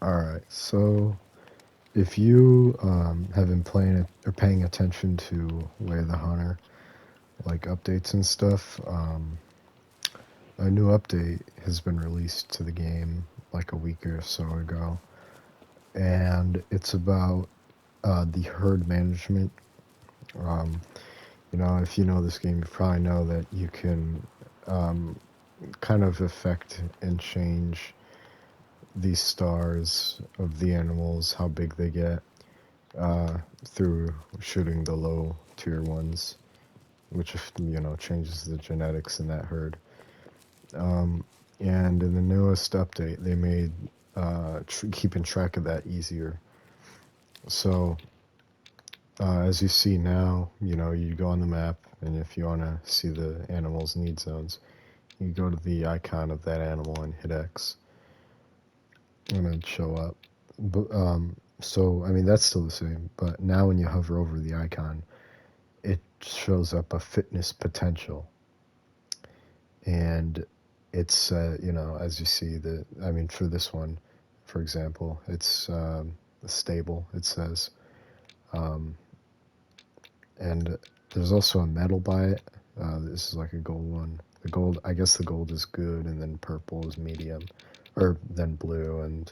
Alright, so if you have been playing it or paying attention to Way of the Hunter, like updates and stuff, a new update has been released to the game like a week or so ago, and it's about the herd management. Um, if you know this game, you probably know that you can um, kind of affect and change the stars of the animals, how big they get, uh, through shooting the low tier ones, which changes the genetics in that herd. Um, and in the newest update, they made keeping track of that easier. So as you see now, you go on the map, and if you want to see the animal's need zones, you go to the icon of that animal and hit X, and it'd show up. So I mean that's still the same, but now when you hover over the icon, it shows up a fitness potential, and it's as you see I mean for this one, for example, it's stable. It says, um, and there's also a medal by it. This is like a gold one. The gold, I guess the gold is good, and then purple is medium, or then blue, and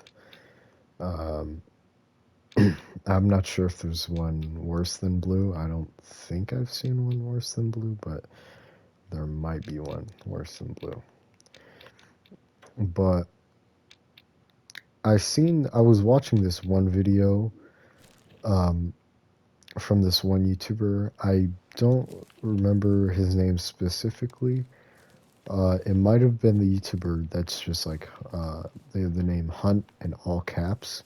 um, I'm not sure if there's one worse than blue. I don't think I've seen one worse than blue, but there might be one worse than blue. But I was watching this one video um, from this one YouTuber. I don't remember his name specifically. It might have been the YouTuber that's just like they have the name Hunt in all caps.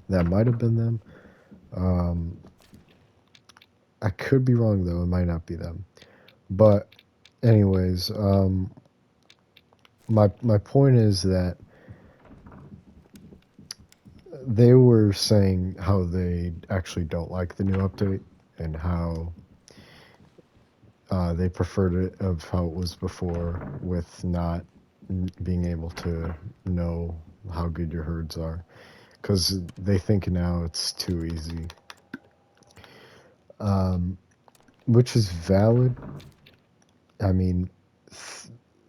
That might have been them. Um, I could be wrong though. It might not be them. But anyways, my point is that they were saying how they actually don't like the new update and how they preferred it of how it was before, with not being able to know how good your herds are, because they think now it's too easy, um, which is valid. I mean,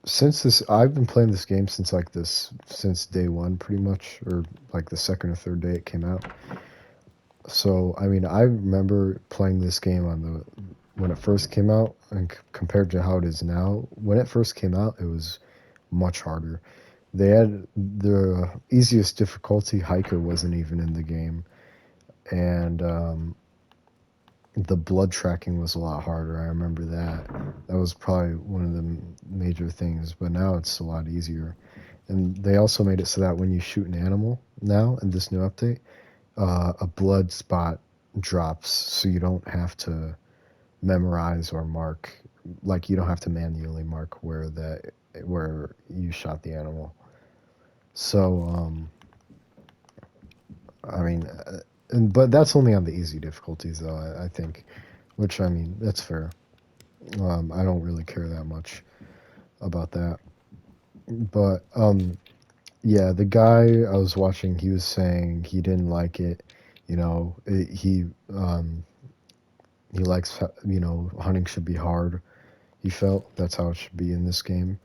since this, I've been playing this game since day one, pretty much, or like the second or third day it came out. So I mean, I remember playing this game when it first came out, and compared to how it is now. When it first came out, it was much harder. They had the easiest difficulty. Hiker wasn't even in the game, and the blood tracking was a lot harder. I remember that. That was probably one of the major things. But now it's a lot easier, and they also made it so that when you shoot an animal now in this new update, a blood spot drops, so you don't have to memorize or mark. Like you don't have to manually mark where you shot the animal. So I mean, but that's only on the easy difficulties, though. I think, which I mean, that's fair. I don't really care that much about that. But yeah, the guy I was watching, he was saying he didn't like it. You know, he likes hunting should be hard. He felt that's how it should be in this game.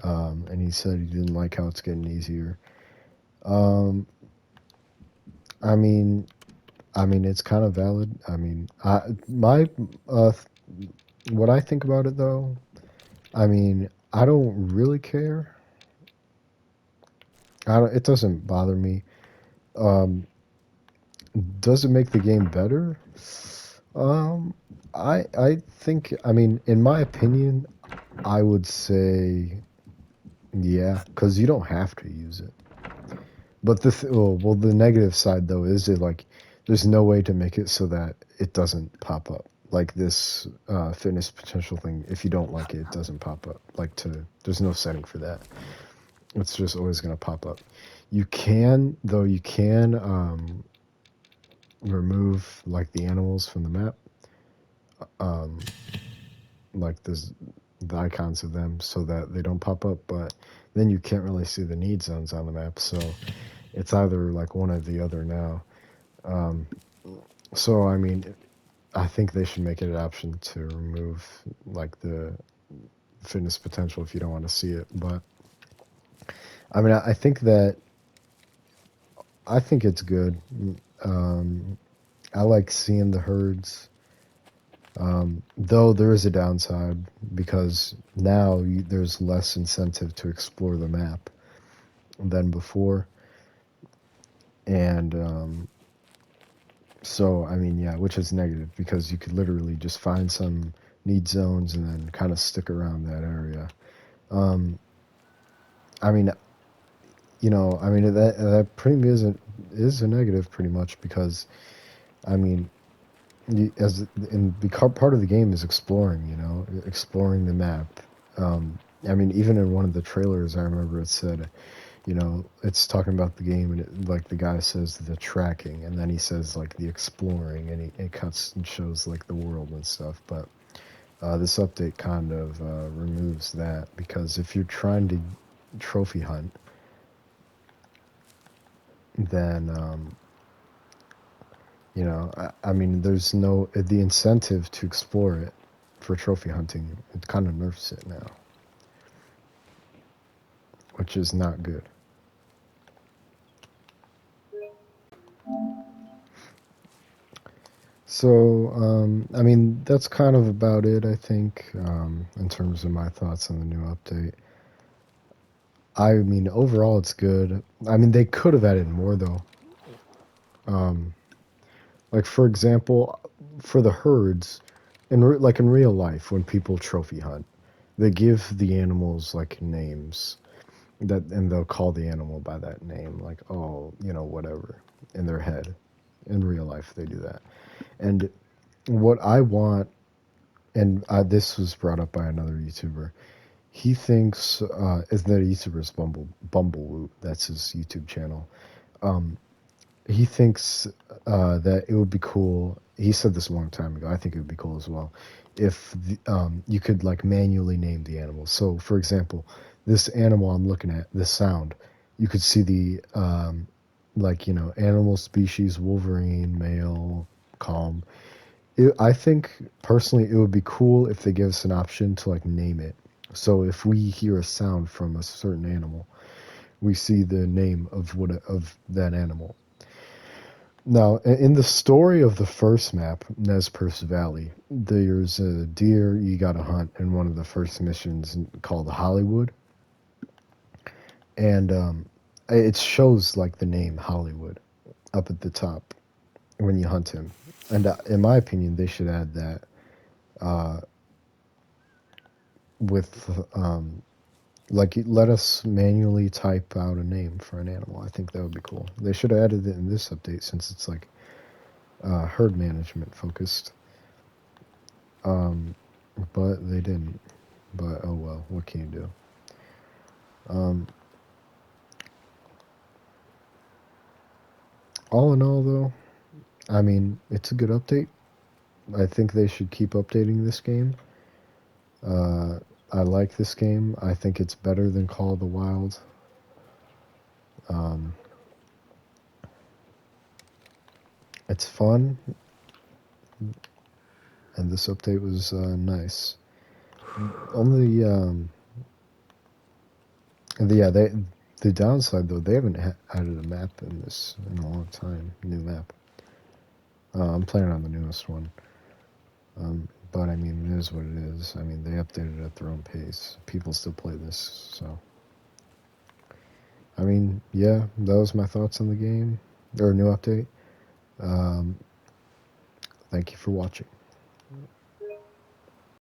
And he said he didn't like how it's getting easier. Um, I mean, it's kind of valid. I mean, uh, what I think about it though, I mean, I don't really care. It doesn't bother me. Um, does it make the game better? Um, I think, I mean, in my opinion, I would say yeah, because you don't have to use it. But the negative side though is it like there's no way to make it so that it doesn't pop up. Like this fitness potential thing, if you don't like it, it doesn't pop up. There's no setting for that. It's just always gonna pop up. You can remove like the animals from the map, um, like the icons of them, so that they don't pop up. But then you can't really see the need zones on the map. So It's either like one or the other now. Um, so I mean, I think they should make it an option to remove like the fitness potential if you don't want to see it. But I mean, I think it's good. Um, I like seeing the herds. Though there is a downside because now there's less incentive to explore the map than before. And so, I mean, yeah, which is negative because you could literally just find some need zones and then kind of stick around that area. Um, I mean, I mean that pretty much is a negative pretty much because I mean, as in part of the game is exploring, exploring the map. I mean, even in one of the trailers, I remember it said, it's talking about the game, and like the guy says the tracking, and then he says like the exploring, and it cuts and shows like the world and stuff. But this update kind of removes that because if you're trying to trophy hunt, then I mean, there's the incentive to explore it for trophy hunting. It kind of nerfs it now, which is not good. So, I mean, that's kind of about it, I think, in terms of my thoughts on the new update. I mean, overall, it's good. I mean, they could have added more, though. Um, like, for example, for the herds, like in real life, when people trophy hunt, they give the animals, like, names. And they'll call the animal by that name, like, oh, whatever, in their head. In real life, they do that. And what I want, and this was brought up by another YouTuber. He thinks, is that YouTuber's Bumblewoot? That's his YouTube channel. Um, he thinks that it would be cool. He said this a long time ago. I think it would be cool as well if you could like manually name the animals. So, for example, this animal I'm looking at, this sound, you could see the like animal species, Wolverine, male, calm. I think personally it would be cool if they give us an option to like name it. So if we hear a sound from a certain animal, we see the name of that animal. Now, in the story of the first map, Nez Perce Valley, there's a deer you gotta hunt in one of the first missions called Hollywood, and it shows like the name Hollywood up at the top when you hunt him. And in my opinion, they should add that uh, with like let us manually type out a name for an animal. I think that would be cool. They should have added it in this update since it's like herd management focused. Um, but they didn't. But oh well, what can you do? Um, all in all, though, I mean, it's a good update. I think they should keep updating this game. Uh, I like this game. I think it's better than Call of the Wild. Um, it's fun, and this update was nice. Only, yeah, the downside though, they haven't added a map in this in a long time. New map. I'm playing on the newest one. But I mean, it is what it is. I mean, they updated it at their own pace. People still play this, so. I mean, yeah, that was my thoughts on the game, or new update. Um, thank you for watching.